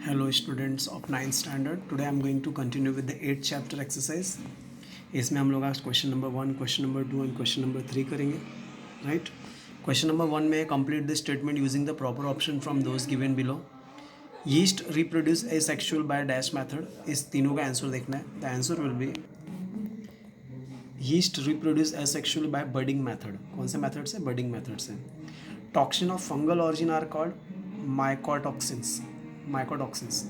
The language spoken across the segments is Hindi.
Hello students of 9th standard. Today I am going to continue with the 8th chapter exercise. इसमें हम लोग आज question number 1, question number 2 and question number 3 करेंगे. राइट. क्वेश्चन नंबर 1 में complete the statement using the proper option from those given below. Yeast reproduce asexual by dash method. इस तीनों का आंसर देखना है. The answer will be yeast reproduce asexual by budding method. कौन से मेथड से? बडिंग मेथड से. Toxin of fungal origin are called mycotoxins.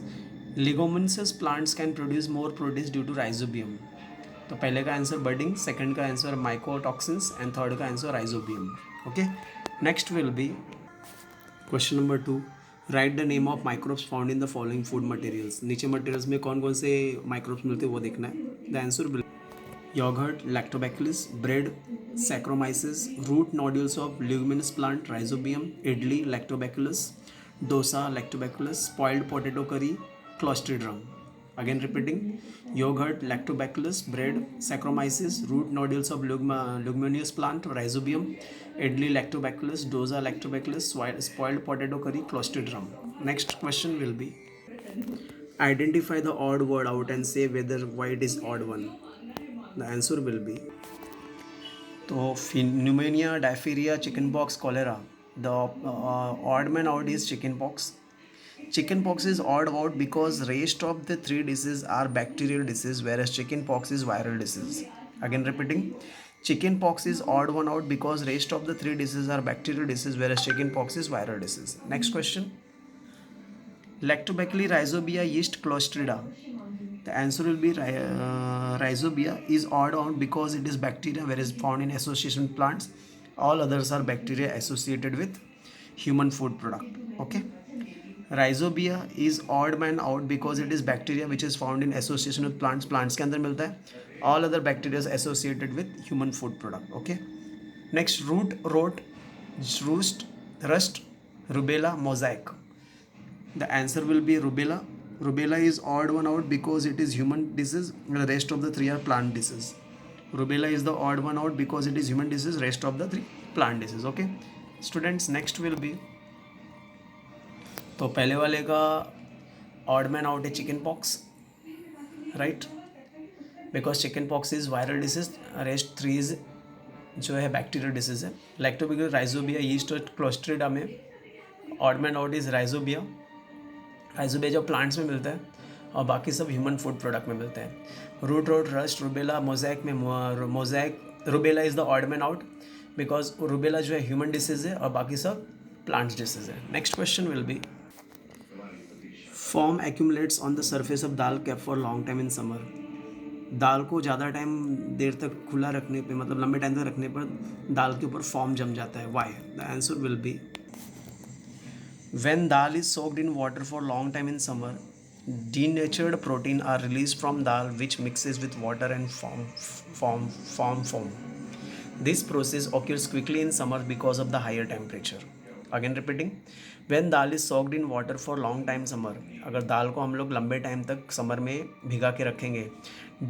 Leguminous plants can produce more proteins due to rhizobium. तो पहले का आंसर बडिंग, सेकंड का आंसर माइकोटॉक्सिन्स एंड थर्ड का answer rhizobium. Okay. Next will be question number 2. Write the name of microbes found in the following food materials. नीचे मटेरियल्स में कौन कौन से माइक्रोब्स मिलते हैं वो देखना है. The answer will yogurt, lactobacillus, bread, Saccharomyces, root nodules of leguminous plant, Rhizobium, idli, Lactobacillus, dosa, Lactobacillus, spoiled potato curry, Clostridium. Again repeating: yogurt, Lactobacillus, bread, Saccharomyces, root nodules of leguminous plant, Rhizobium, idli, Lactobacillus, dosa, Lactobacillus, spoiled potato curry, Clostridium. Next question will be: identify the odd word out and say whether why it is odd one. The answer will be तो pneumonia, diphtheria, chickenpox, cholera. The odd man out is chickenpox. Chickenpox is odd out because rest of the three diseases are bacterial disease, whereas chickenpox is viral disease. Again repeating, chickenpox is odd one out because rest of the three diseases are bacterial disease, whereas chickenpox is viral disease. Next question: Lactobacillus, Rhizobia, yeast, Clostridia. The answer will be Rhizobia is odd out because it is bacteria whereas found in association with plants. All others are bacteria associated with human food product. Okay. Rhizobia is odd man out because it is bacteria which is found in association with plants. Plants के अंदर मिलता है. All other bacteria is associated with human food product. Okay. Next, root, rot, roost, rust, rubella, mosaic. The answer will be rubella. Rubella is odd one out because it is human disease. The rest of the three are plant disease. Rubella is the odd one out because it is human disease. Rest of the three plant disease. Okay, students. Next will be तो पहले वाले का odd man out है chicken pox, right? Because chicken pox is viral disease. Rest three is जो है bacterial disease है. Lactobacillus, Rhizobia, yeast और Clostridia में odd man out is Rhizobia. Rhizobia जो प्लांट्स में मिलता है और बाकी सब ह्यूमन फूड प्रोडक्ट में मिलते हैं. Root, rot, rust, rubella, mosaic में rubella is the odd man out because rubella जो है ह्यूमन डिसीज है और बाकी सब प्लांट्स डिसीज है. Next question will be foam accumulates on the surface of dal kept for long time in summer. दाल को ज़्यादा टाइम देर तक खुला रखने पे, मतलब लंबे टाइम तक रखने पर दाल के ऊपर फॉर्म जम जाता है. Why? The answer will be when dal is soaked in water for long time in summer, denatured protein are released from dal which mixes with water and form foam. This process occurs quickly in summer because of the higher temperature. Again repeating, when dal is soaked in water for long time summer, अगर दाल को हम लोग लंबे टाइम तक समर में भिगा के रखेंगे,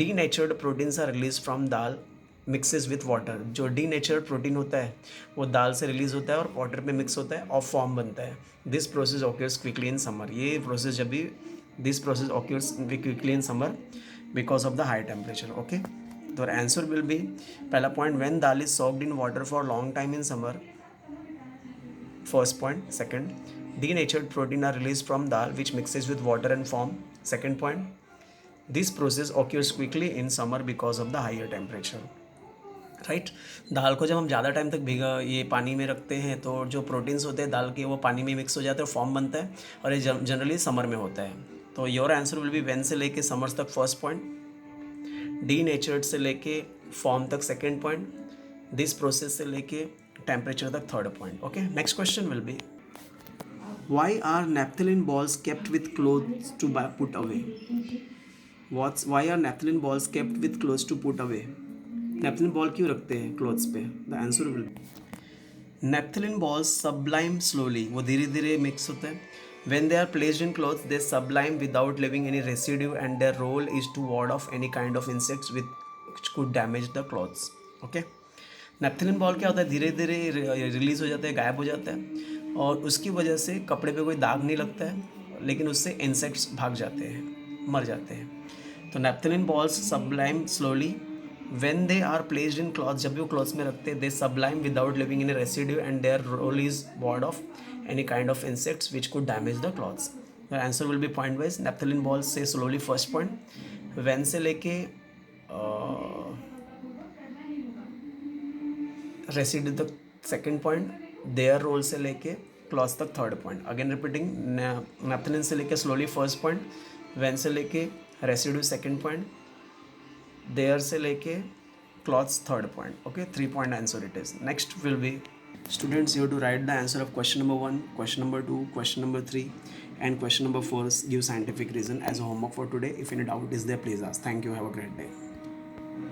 denatured proteins are released from dal mixes with water. जो डीनेचर्ड प्रोटीन होता है वो दाल से रिलीज होता है और वाटर में मिक्स होता है और फॉर्म बनता है. This process occurs quickly in summer. ये प्रोसेस जब भी this process occurs quickly in summer because of the high temperature. Okay. तो आंसर विल बी पहला point when dal is soaked in water for long time in summer. First point. Second, denatured protein are release from dal which mixes with water and foam. Second point, this process occurs quickly in summer because of the higher temperature. Right. दाल को जब हम ज़्यादा टाइम तक भिगा ये पानी में रखते हैं तो जो प्रोटीन्स होते हैं दाल के वो पानी में मिक्स हो जाते हैं, फॉर्म बनता है और ये जनरली समर में होता है. तो your answer will be when से लेके समर्स तक फर्स्ट पॉइंट, डीनेचर्ड से लेके फॉर्म तक सेकेंड पॉइंट, दिस प्रोसेस से लेके टेम्परेचर तक third point. Okay. Next question will be why are naphthalene balls kept with clothes to put away. Why are naphthalene balls kept with clothes to put away. Naphthalene ball क्यों रखते हैं क्लोथ्स पे? The answer will be naphthalene balls sublime slowly. वो धीरे धीरे मिक्स होते हैं. When they are placed in clothes they sublime without leaving any residue and their role is to ward of any kind of insects which could damage the clothes. Okay. Naphthalene ball क्या होता है, धीरे धीरे रिलीज हो जाता है, गायब हो जाता है और उसकी वजह से कपड़े पे कोई दाग नहीं लगता है लेकिन उससे इंसेक्ट्स भाग जाते हैं, मर जाते हैं। तो naphthalene balls sublime slowly when they are placed in cloths, जब भी वो क्लॉथ्स में रखते हैं, they sublime without leaving any residue and their role is ward off any kind of insects which could damage the cloths. The answer will be point wise. Naphthalene balls से slowly first point, when से लेके रेसिड्यू तक सेकंड पॉइंट, देयर रोल से लेके क्लॉथ तक third point. Again repeating, naphthalene से लेके स्लोली फर्स्ट पॉइंट, वैन से लेके रेसिड्यू सेकंड पॉइंट, देयर से लेके clothes third point. Okay, 3 point answer it is. Next will be, students, you have to write the answer of question number 1, question number 2, question number 3 and question number 4. Give scientific reason as a homework for today. If any doubt is there, please ask. Thank you. Have a great day.